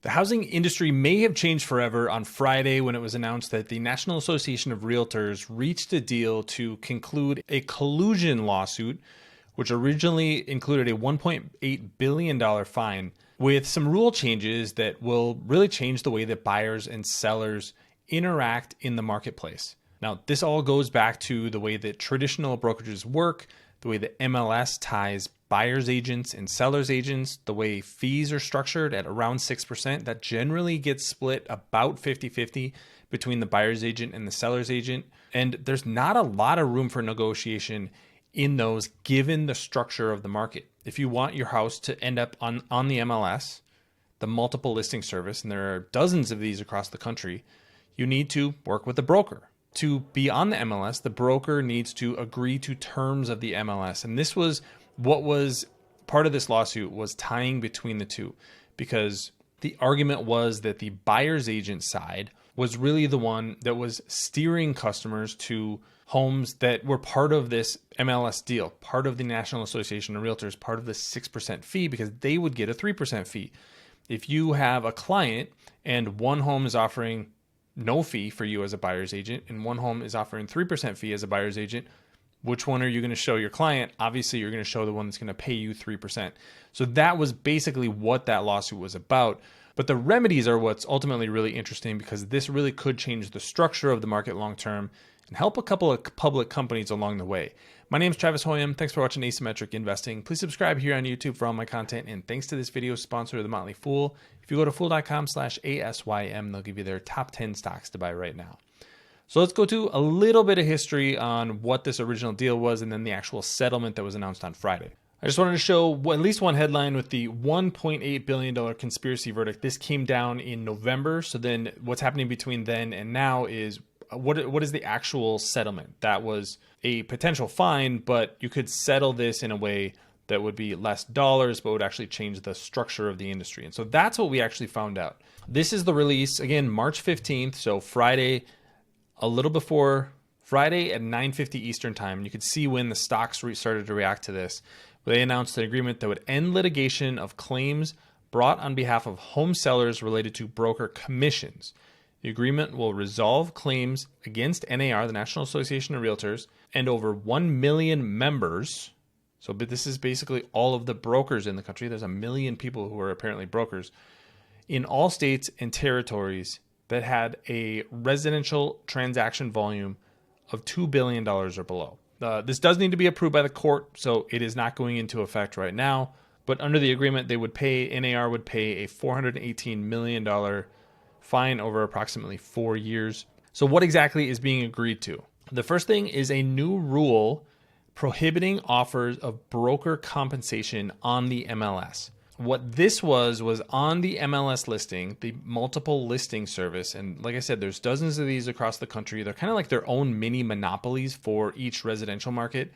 The housing industry may have changed forever on Friday when it was announced that the National Association of Realtors reached a deal to conclude a collusion lawsuit, which originally included a $1.8 billion fine, with some rule changes that will really change the way that buyers and sellers interact in the marketplace. Now, this all goes back to the way that traditional brokerages work, the way that MLS ties buyer's agents and seller's agents, the way fees are structured at around 6%, that generally gets split about 50-50 between the buyer's agent and the seller's agent. And there's not a lot of room for negotiation in those given the structure of the market. If you want your house to end up on the MLS, the multiple listing service, and there are dozens of these across the country, you need to work with a broker. To be on the MLS, the broker needs to agree to terms of the MLS. And this was what was part of this lawsuit, was tying between the two, because the argument was that the buyer's agent side was really the one that was steering customers to homes that were part of this MLS deal, part of the National Association of Realtors, part of the 6% fee, because they would get a 3% fee. If you have a client and one home is offering no fee for you as a buyer's agent and one home is offering 3% fee as a buyer's agent, which one are you going to show your client? Obviously, you're going to show the one that's going to pay you 3%. So that was basically what that lawsuit was about. But the remedies are what's ultimately really interesting, because this really could change the structure of the market long term and help a couple of public companies along the way. My name is Travis Hoium. Thanks for watching Asymmetric Investing. Please subscribe here on YouTube for all my content. And thanks to this video sponsor, The Motley Fool. If you go to fool.com/ASYM, they'll give you their top 10 stocks to buy right now. So let's go to a little bit of history on what this original deal was and then the actual settlement that was announced on Friday. I just wanted to show at least one headline with the $1.8 billion conspiracy verdict. This came down in November. So then what's happening between then and now is what is the actual settlement? That was a potential fine, but you could settle this in a way that would be less dollars, but would actually change the structure of the industry. And so that's what we actually found out. This is the release, again, March 15th. So Friday, a little before Friday at 9:50 Eastern time. And you could see when the stocks started to react to this. They announced an agreement that would end litigation of claims brought on behalf of home sellers related to broker commissions. The agreement will resolve claims against NAR, the National Association of Realtors, and over 1 million members. So but this is basically all of the brokers in the country. There's 1 million people who are apparently brokers in all states and territories that had a residential transaction volume of $2 billion or below. This does need to be approved by the court, so it is not going into effect right now. But under the agreement, NAR would pay a $418 million fine over approximately 4 years. So what exactly is being agreed to? The first thing is a new rule prohibiting offers of broker compensation on the MLS. What this was on the MLS listing, the multiple listing service. And like I said, there's dozens of these across the country. They're kind of like their own mini monopolies for each residential market.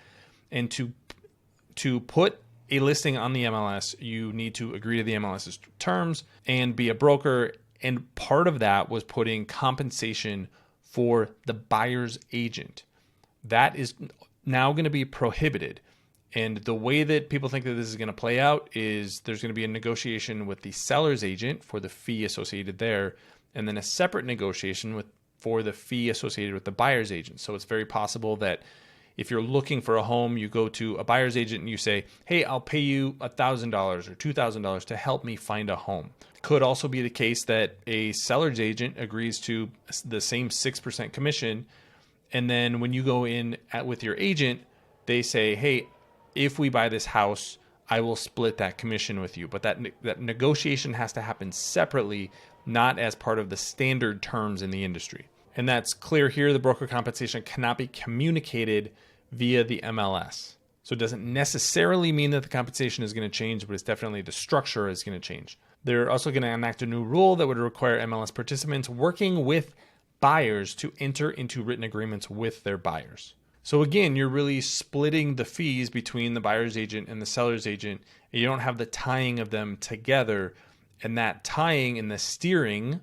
And to put a listing on the MLS, you need to agree to the MLS's terms and be a broker. And part of that was putting compensation for the buyer's agent. That is now going to be prohibited. And the way that people think that this is going to play out is there's going to be a negotiation with the seller's agent for the fee associated there, and then a separate negotiation for the fee associated with the buyer's agent. So it's very possible that if you're looking for a home, you go to a buyer's agent and you say, hey, I'll pay you $1,000 or $2,000 to help me find a home. Could also be the case that a seller's agent agrees to the same 6% commission. And then when you go in with your agent, they say, hey, if we buy this house, I will split that commission with you. But that negotiation has to happen separately, not as part of the standard terms in the industry. And that's clear here. The broker compensation cannot be communicated via the MLS. So it doesn't necessarily mean that the compensation is going to change, but it's definitely the structure is going to change. They're also going to enact a new rule that would require MLS participants working with buyers to enter into written agreements with their buyers. So again, you're really splitting the fees between the buyer's agent and the seller's agent, and you don't have the tying of them together. And that tying and the steering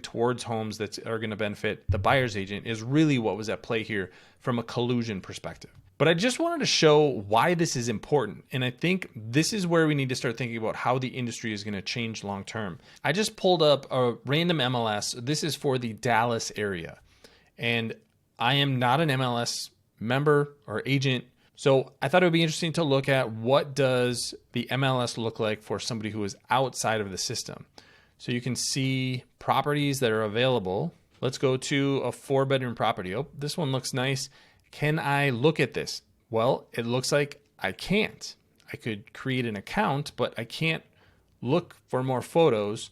towards homes that are going to benefit the buyer's agent is really what was at play here from a collusion perspective. But I just wanted to show why this is important. And I think this is where we need to start thinking about how the industry is going to change long term. I just pulled up a random MLS. This is for the Dallas area. And I am not an MLS member or agent. So I thought it would be interesting to look at what does the MLS look like for somebody who is outside of the system. So you can see properties that are available. Let's go to a 4-bedroom property. Oh, this one looks nice. Can I look at this? Well, it looks like I can't. I could create an account, but I can't look for more photos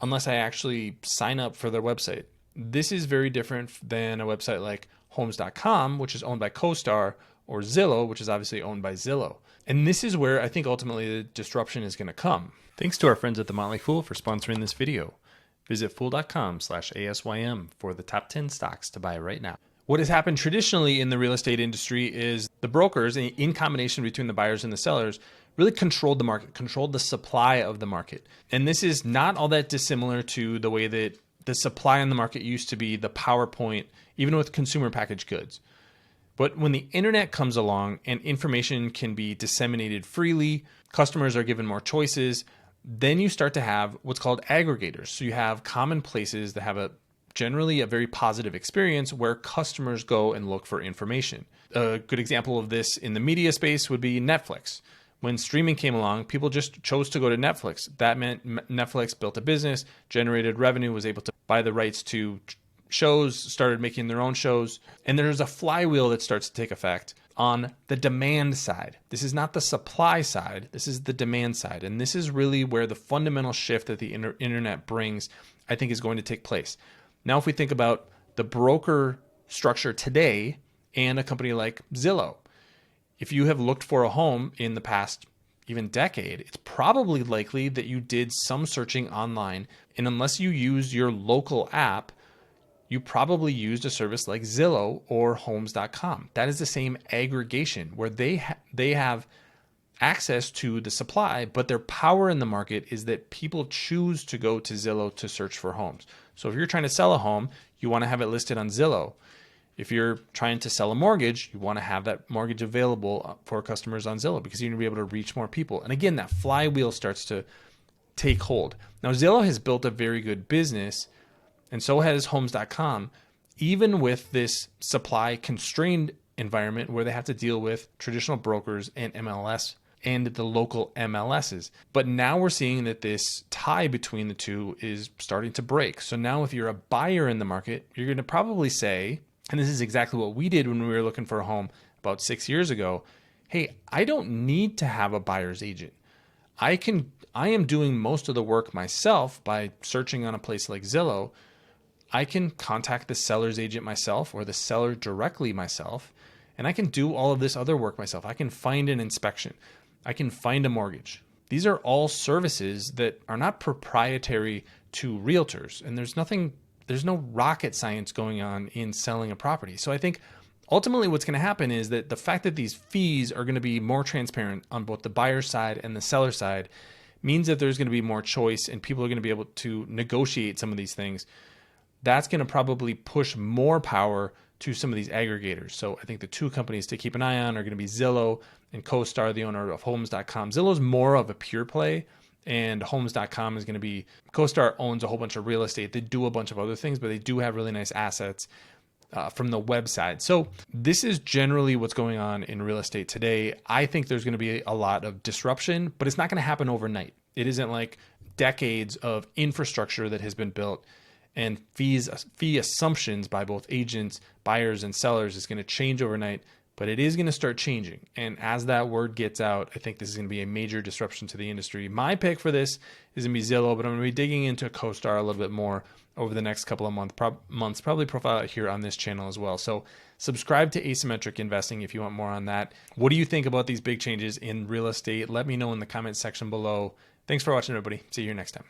unless I actually sign up for their website. This is very different than a website like Homes.com, which is owned by CoStar, or Zillow, which is obviously owned by Zillow. And this is where I think ultimately the disruption is going to come. Thanks to our friends at The Motley Fool for sponsoring this video. Visit fool.com/ASYM for the top 10 stocks to buy right now. What has happened traditionally in the real estate industry is the brokers, in combination between the buyers and the sellers, really controlled the market, controlled the supply of the market. And this is not all that dissimilar to the way that the supply on the market used to be the PowerPoint, even with consumer packaged goods. But when the internet comes along and information can be disseminated freely, customers are given more choices, then you start to have what's called aggregators. So you have common places that have generally a very positive experience where customers go and look for information. A good example of this in the media space would be Netflix. When streaming came along, people just chose to go to Netflix. That meant Netflix built a business, generated revenue, was able to buy the rights to shows, started making their own shows. And there's a flywheel that starts to take effect on the demand side. This is not the supply side. This is the demand side. And this is really where the fundamental shift that the internet brings, I think, is going to take place. Now, if we think about the broker structure today and a company like Zillow, if you have looked for a home in the past even decade, it's probably likely that you did some searching online. And unless you use your local app, you probably used a service like Zillow or Homes.com. That is the same aggregation where they have access to the supply, but their power in the market is that people choose to go to Zillow to search for homes. So if you're trying to sell a home, you want to have it listed on Zillow. If you're trying to sell a mortgage, you want to have that mortgage available for customers on Zillow because you're going to be able to reach more people. And again, that flywheel starts to take hold. Now, Zillow has built a very good business, and so has Homes.com, even with this supply constrained environment where they have to deal with traditional brokers and MLS and the local MLSs. But now we're seeing that this tie between the two is starting to break. So now if you're a buyer in the market, you're going to probably say, and this is exactly what we did when we were looking for a home about 6 years ago, hey, I don't need to have a buyer's agent. I am doing most of the work myself by searching on a place like Zillow. I can contact the seller's agent myself or the seller directly myself, and I can do all of this other work myself. I can find an inspection. I can find a mortgage. These are all services that are not proprietary to realtors, and there's no rocket science going on in selling a property. So I think ultimately what's going to happen is that the fact that these fees are going to be more transparent on both the buyer side and the seller side means that there's going to be more choice and people are going to be able to negotiate some of these things. That's going to probably push more power to some of these aggregators. So I think the two companies to keep an eye on are going to be Zillow and CoStar, the owner of Homes.com. Zillow's more of a pure play, and Homes.com is going to be, CoStar owns a whole bunch of real estate. They do a bunch of other things, but they do have really nice assets from the website. So this is generally what's going on in real estate today. I think there's going to be a lot of disruption, but it's not going to happen overnight. It isn't like decades of infrastructure that has been built and fee assumptions by both agents, buyers, and sellers is going to change overnight, but it is going to start changing. And as that word gets out, I think this is going to be a major disruption to the industry. My pick for this is going to be Zillow, but I'm going to be digging into CoStar a little bit more over the next couple of months, probably profile it here on this channel as well. So subscribe to Asymmetric Investing if you want more on that. What do you think about these big changes in real estate? Let me know in the comment section below. Thanks for watching, everybody. See you here next time.